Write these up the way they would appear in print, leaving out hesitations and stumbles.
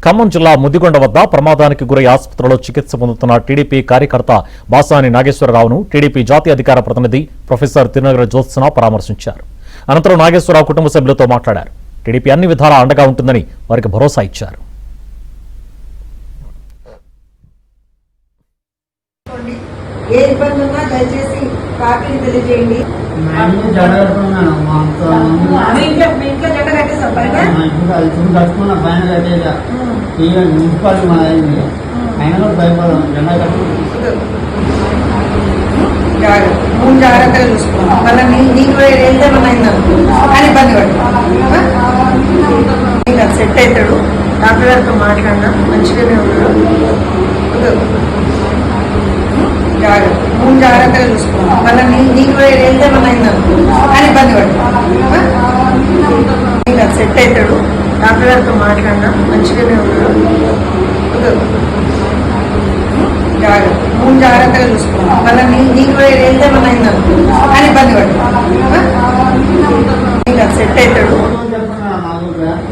ఖమ్మం జిల్లా ముదిగొండ వద్ద ప్రమాదానికి గురై ఆసుపత్రిలో చికిత్స పొందుతున్న టీడీపీ కార్యకర్త బాసాని నాగేశ్వరరావును టీడీపీ జాతీయ అధికార ప్రతినిధి ప్రొఫెసర్ తిరునగర జ్యోత్స్న పరామర్శించారు. అనంతరం నాగేశ్వరరావు కుటుంబ సభ్యులతో మాట్లాడారు. టీడీపీ అన్ని విధాలా అండగా ఉంటుందని వారికి భరోసా ఇచ్చారు. ఏ ఇబ్బంది ఉన్నా దయచేసి పార్టీని తెలియజేయండి. మూడు జాగ్రత్తగా చూసుకోండి. మళ్ళీ నీకు వెళ్తే మన కానీ ఇబ్బంది పడుతుంది. సెట్ అవుతాడు. డాక్టర్ గారితో మాట్లాడినా మంచిగానే ఉన్నాడు. మూడు జాగ్రత్తగా చూసుకోండి. మళ్ళీ నీకు వెళ్తే మన కానీ ఇబ్బంది పడుతుంది. సెట్ అవుతాడు. డాక్టర్ గారితో మాట్లాడినా మంచిగానే ఉన్నాడు. మూడు జాగ్రత్తగా చూసుకోండి. మళ్ళీ నీకు వెళ్తే మన కానీ ఇబ్బంది పడుతుంది. సెట్ అవుతాడు.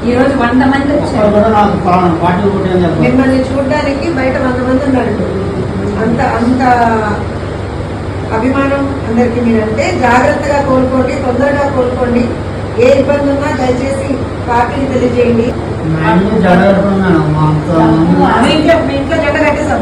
ఈరోజు 100 మంది వచ్చారు. మిమ్మల్ని చూడడానికి బయట 100 మంది ఉన్నారు. అంత అభిమానం అందరికి మీరంటే జాగ్రత్తగా కోలుకోండి, తొందరగా కోలుకోండి. ఏ ఇబ్బంది ఉన్నా దయచేసి పార్టీని తెలియజేయండి. ఇంట్లో జెండా కట్టేసాం.